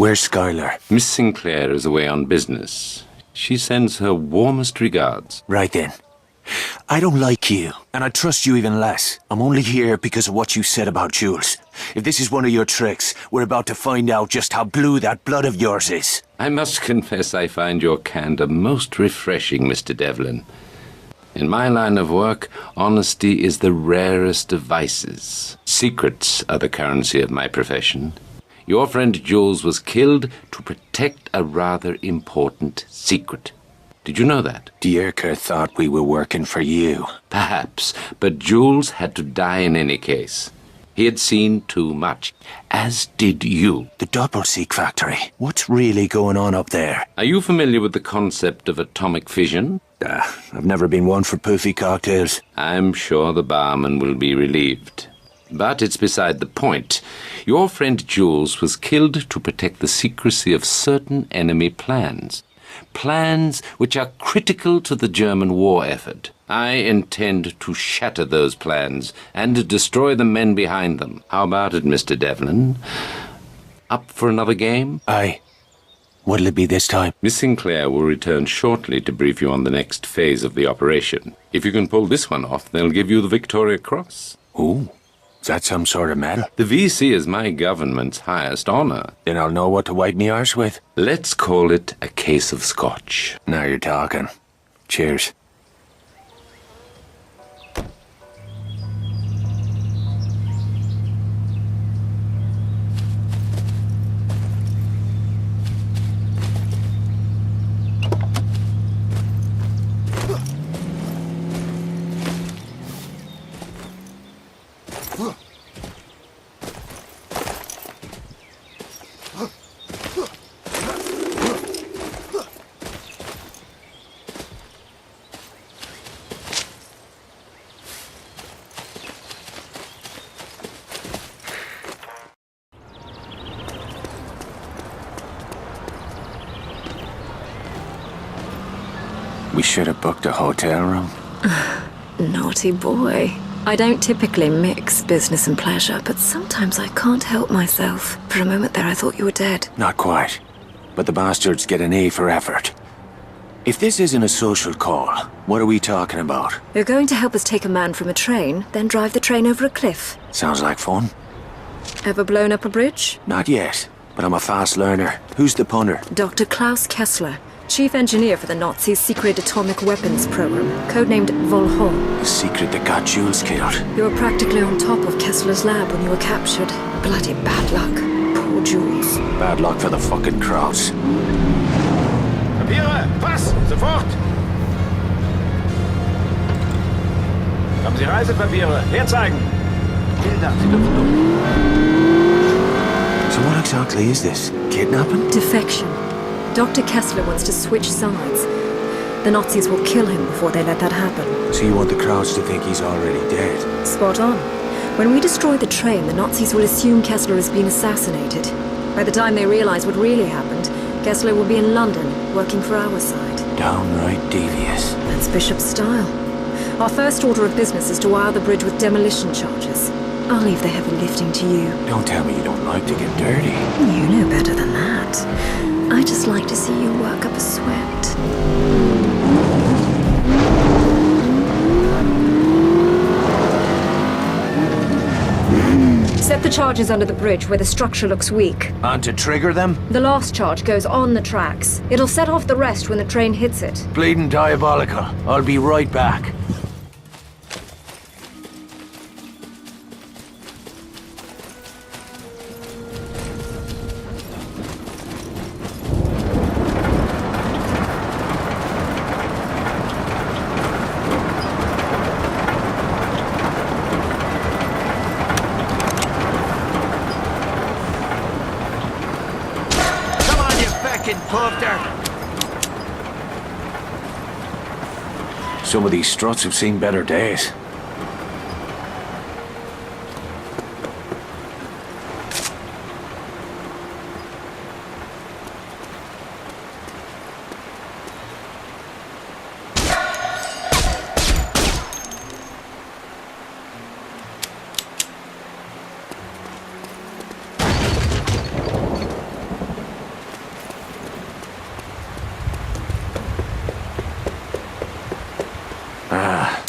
Where's Skylar? Miss Sinclair is away on business. She sends her warmest regards. Right then. I don't like you, and I trust you even less. I'm only here because of what you said about Jules. If this is one of your tricks, we're about to find out just how blue that blood of yours is. I must confess I find your candor most refreshing, Mr. Devlin. In my line of work, honesty is the rarest of vices. Secrets are the currency of my profession. Your friend Jules was killed to protect a rather important secret. Did you know that? Dierker thought we were working for you. Perhaps, but Jules had to die in any case. He had seen too much, as did you. The Doppelseek factory. What's really going on up there? Are you familiar with the concept of atomic fission? I've never been one for poofy cocktails. I'm sure the barman will be relieved. But it's beside the point. Your friend Jules was killed to protect the secrecy of certain enemy plans. Plans which are critical to the German war effort. I intend to shatter those plans and destroy the men behind them. How about it, Mr. Devlin? Up for another game? Aye. What'll it be this time? Miss Sinclair will return shortly to brief you on the next phase of the operation. If you can pull this one off, they'll give you the Victoria Cross. Ooh. Is that some sort of medal? The VC is my government's highest honor. Then I'll know what to wipe me arse with. Let's call it a case of scotch. Now you're talking. Cheers. We should have booked a hotel room. Naughty boy. I don't typically mix business and pleasure, but sometimes I can't help myself. For a moment there I thought you were dead. Not quite. But the bastards get an A for effort. If this isn't a social call, what are we talking about? You're going to help us take a man from a train, then drive the train over a cliff. Sounds like fun. Ever blown up a bridge? Not yet, but I'm a fast learner. Who's the punter? Dr. Klaus Kessler, chief engineer for the Nazis' secret atomic weapons program, codenamed Volhol. The secret that got Jules killed. You were practically on top of Kessler's lab when you were captured. Bloody bad luck. Poor Jules. Bad luck for the fucking Krauts. Papiere! Pass! Sofort! Haben Sie Reisepapiere? Herzeigen! Vielen Dank, Sie dürfen durch. So what exactly is this? Kidnapping? Defection. Dr. Kessler wants to switch sides. The Nazis will kill him before they let that happen. So you want the Krauts to think he's already dead? Spot on. When we destroy the train, the Nazis will assume Kessler has been assassinated. By the time they realize what really happened, Kessler will be in London, working for our side. Downright devious. That's Bishop's style. Our first order of business is to wire the bridge with demolition charges. I'll leave the heavy lifting to you. Don't tell me you don't like to get dirty. You know better than that. I just like to see you work up a sweat. Set the charges under the bridge where the structure looks weak. And to trigger them? The last charge goes on the tracks. It'll set off the rest when the train hits it. Bleeding diabolical. I'll be right back. Some of these struts have seen better days.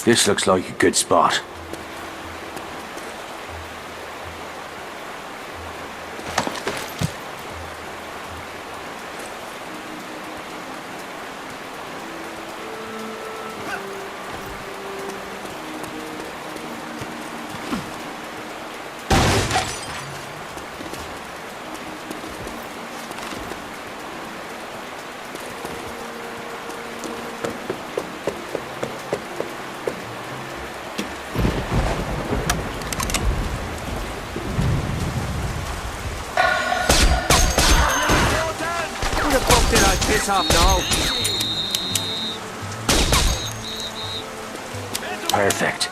This looks like a good spot. Piss off now. Perfect.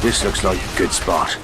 This looks like a good spot.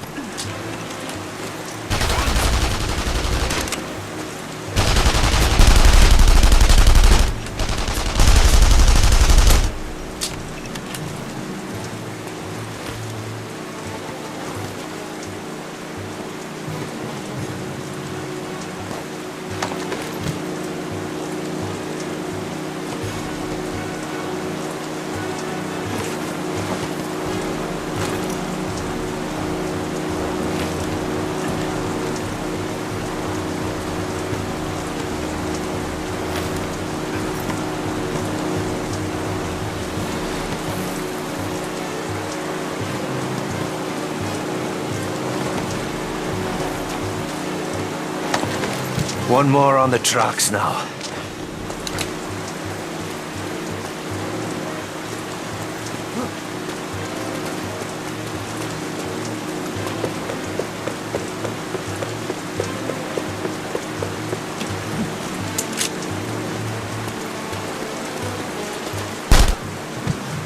One more on the tracks now.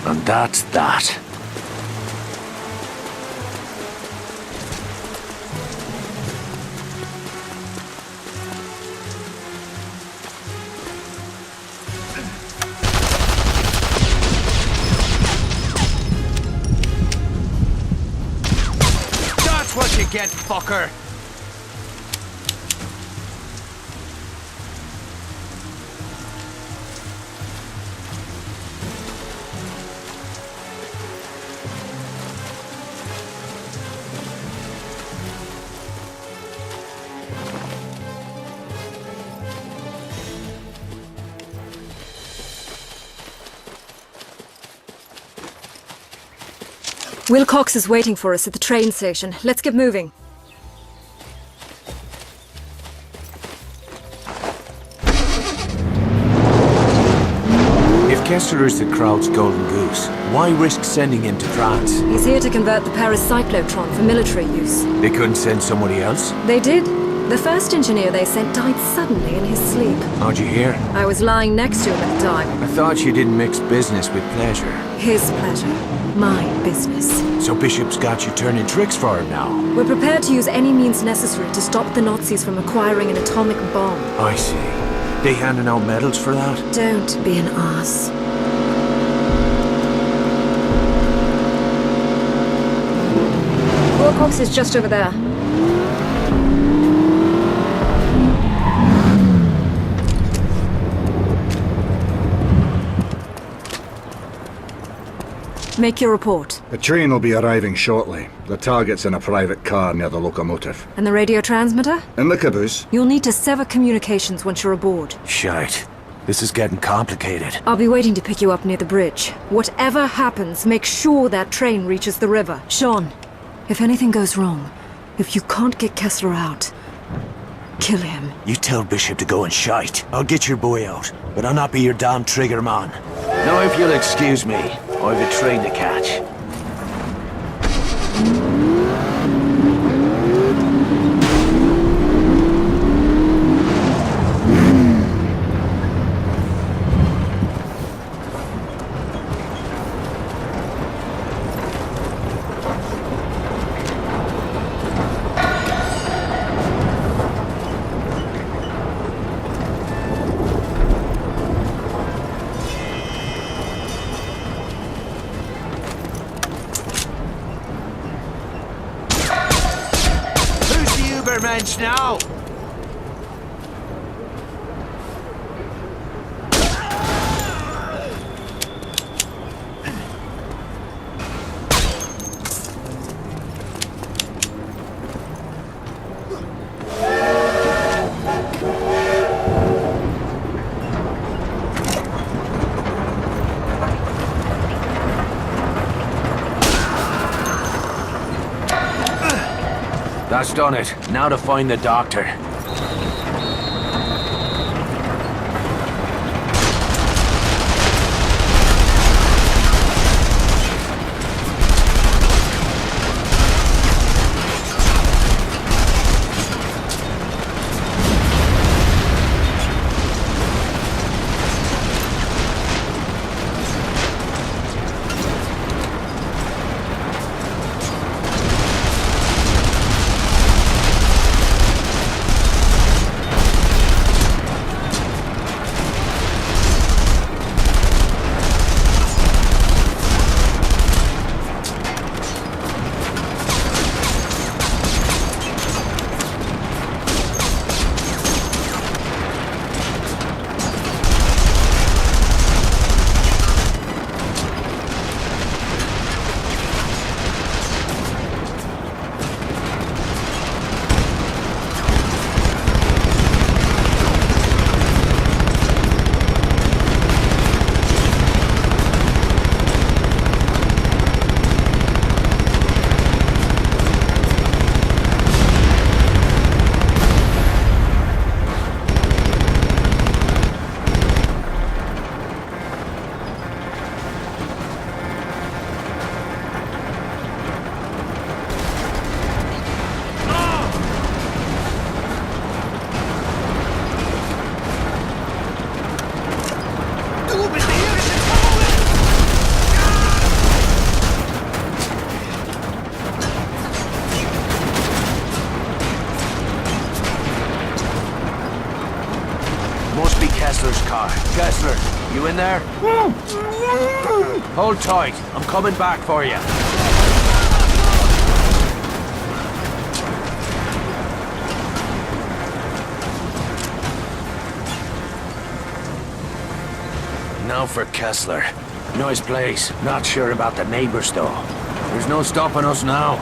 And that's that. get, fucker! Wilcox is waiting for us at the train station. Let's get moving. If Kessler is the crowd's golden goose, why risk sending him to France? He's here to convert the Paris cyclotron for military use. They couldn't send somebody else? They did. The first engineer they sent died suddenly in his sleep. How'd you hear? I was lying next to him at the time. I thought you didn't mix business with pleasure. His pleasure. My business. So Bishop's got you turning tricks for him now? We're prepared to use any means necessary to stop the Nazis from acquiring an atomic bomb. I see. They handing out medals for that? Don't be an ass. Wilcox is just over there. Make your report. The train will be arriving shortly. The target's in a private car near the locomotive. And the radio transmitter? In the caboose. You'll need to sever communications once you're aboard. Shite. This is getting complicated. I'll be waiting to pick you up near the bridge. Whatever happens, make sure that train reaches the river. Sean, if anything goes wrong, if you can't get Kessler out, kill him. You tell Bishop to go and shite. I'll get your boy out, but I'll not be your damn trigger man. Now if you'll excuse me, I've a train to catch. Mensch now! That's done it. Now to find the doctor. Kessler's car. Kessler, you in there? Hold tight. I'm coming back for you. out for Kessler. Nice place. Not sure about the neighbors, though. There's no stopping us now.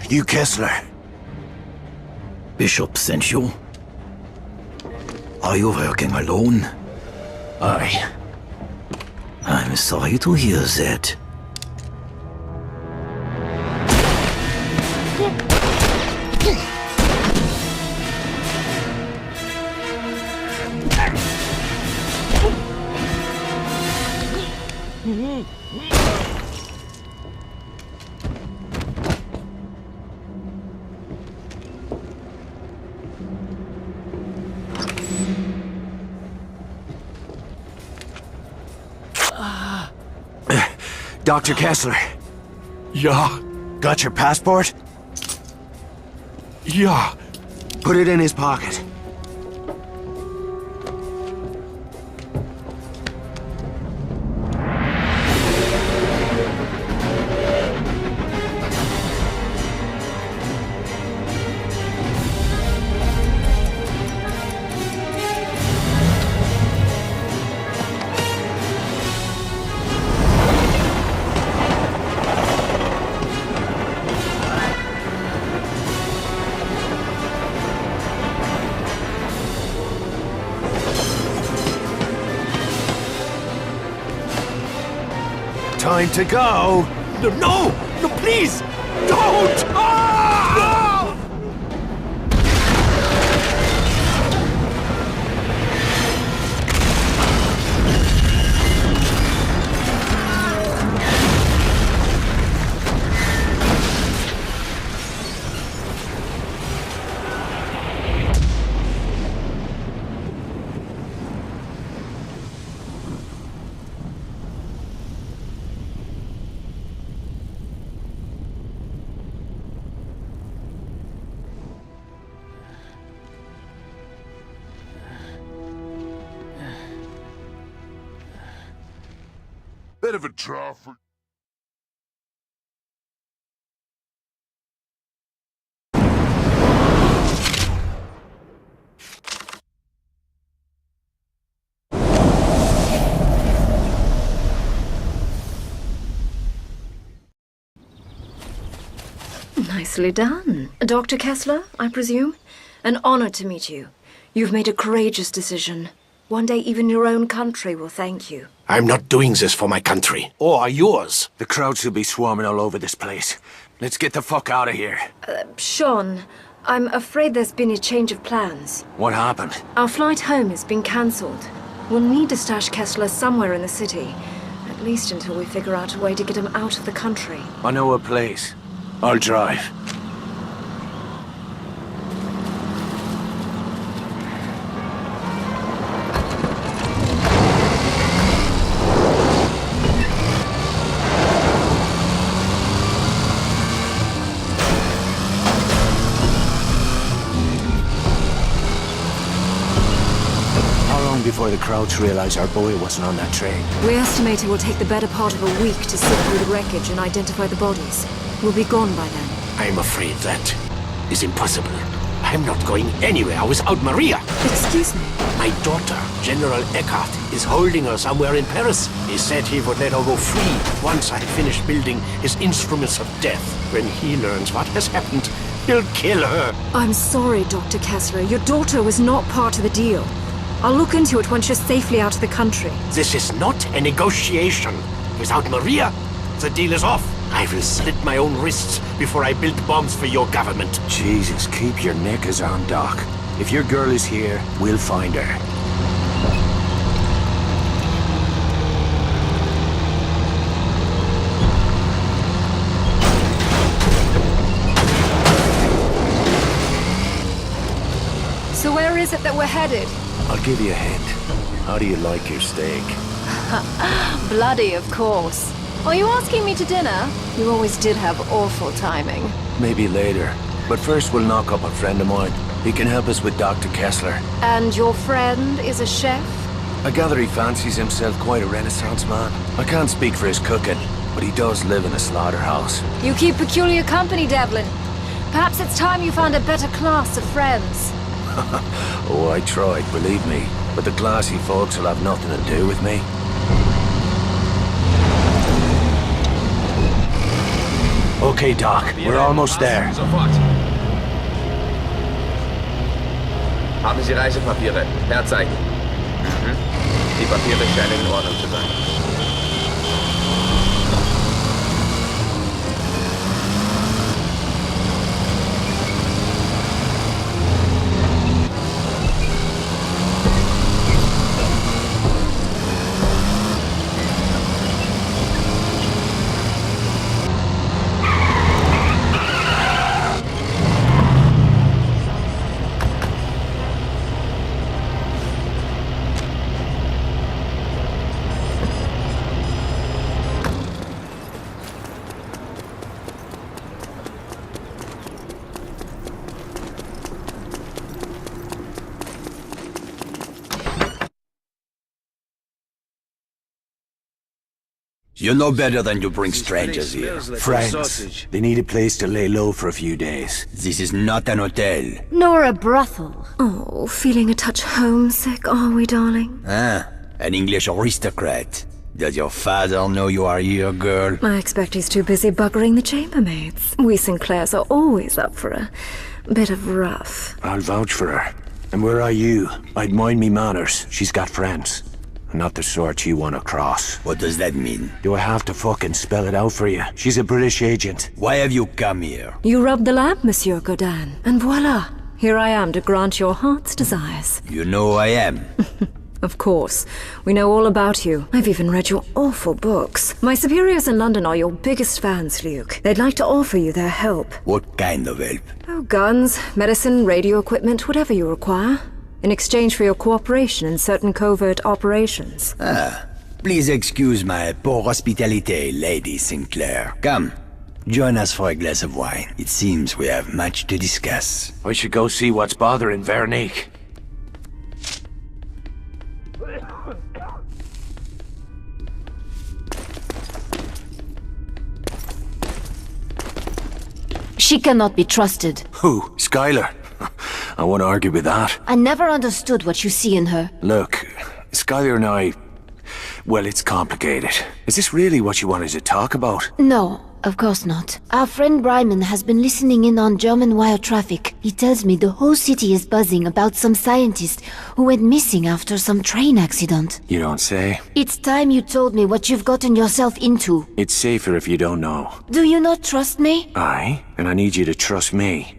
You Kessler? Bishop sent you? Are you working alone? Aye. I'm sorry to hear that. Dr. Kessler, Yeah, got your passport? yeah. Put it in his pocket. Time to go. No, please! Don't! Ah! Bit of a traffic. Nicely done. Dr. Kessler, I presume? An honor to meet you. You've made a courageous decision. One day even your own country will thank you. I'm not doing this for my country, or yours. The crowd should be swarming all over this place. Let's get the fuck out of here. Sean, I'm afraid there's been a change of plans. What happened? Our flight home has been cancelled. We'll need to stash Kessler somewhere in the city. At least until we figure out a way to get him out of the country. I know a place. I'll drive. Before the crowds realize our boy wasn't on that train. We estimate it will take the better part of a week to sift through the wreckage and identify the bodies. We'll be gone by then. I'm afraid that is impossible. I'm not going anywhere without Maria. Excuse me? My daughter, General Eckhart, is holding her somewhere in Paris. He said he would let her go free once I finished building his instruments of death. When he learns what has happened, he'll kill her. I'm sorry, Dr. Kessler. Your daughter was not part of the deal. I'll look into it once you're safely out of the country. This is not a negotiation. Without Maria, the deal is off. I will slit my own wrists before I build bombs for your government. Jesus, keep your knickers on, Doc. If your girl is here, we'll find her. So where is it that we're headed? I'll give you a hint. How do you like your steak? Bloody, of course. Are you asking me to dinner? You always did have awful timing. Maybe later. But first we'll knock up a friend of mine. He can help us with Dr. Kessler. And your friend is a chef? I gather he fancies himself quite a renaissance man. I can't speak for his cooking, but he does live in a slaughterhouse. You keep peculiar company, Devlin. Perhaps it's time you found a better class of friends. Oh, I tried, believe me. But the classy folks will have nothing to do with me. Okay, Doc, we're almost there. Sofort. Haben Sie Reisepapiere? Herzeigen. Die Papiere scheinen in Ordnung zu sein. You know better than to bring strangers here. Friends. They need a place to lay low for a few days. This is not an hotel. Nor a brothel. Oh, feeling a touch homesick, are we, darling? Ah, an English aristocrat. Does your father know you are here, girl? I expect he's too busy buggering the chambermaids. We Sinclairs are always up for a bit of rough. I'll vouch for her. And where are you? I'd mind me manners. She's got friends. And not the sort you want to cross. What does that mean? Do I have to fucking spell it out for you? She's a British agent. Why have you come here? You rubbed the lamp, Monsieur Godin, and voila! Here I am to grant your heart's desires. You know who I am. Of course. We know all about you. I've even read your awful books. My superiors in London are your biggest fans, Luke. They'd like to offer you their help. What kind of help? Oh, guns, medicine, radio equipment, whatever you require. In exchange for your cooperation in certain covert operations. Ah, please excuse my poor hospitality, Lady Sinclair. Come, join us for a glass of wine. It seems we have much to discuss. I should go see what's bothering Veronique. She cannot be trusted. Who? Skylar? I won't argue with that. I never understood what you see in her. Look, Skylar and I... Well, it's complicated. Is this really what you wanted to talk about? No, of course not. Our friend Bryman has been listening in on German wire traffic. He tells me the whole city is buzzing about some scientist who went missing after some train accident. You don't say. It's time you told me what you've gotten yourself into. It's safer if you don't know. Do you not trust me? Aye, and I need you to trust me.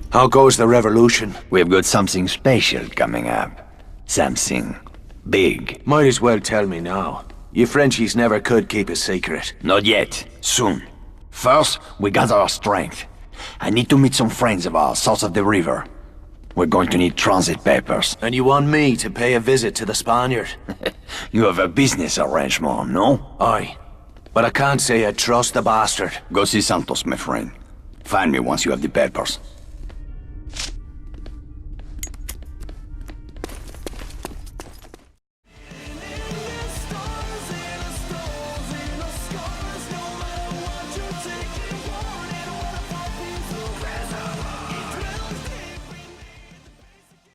How goes the revolution? We've got something special coming up. Something big. Might as well tell me now. You Frenchies never could keep a secret. Not yet. Soon. First, we gather our strength. I need to meet some friends of ours south of the river. We're going to need transit papers. And you want me to pay a visit to the Spaniard? You have a business arrangement, no? Aye. But I can't say I trust the bastard. Go see Santos, my friend. Find me once you have the papers.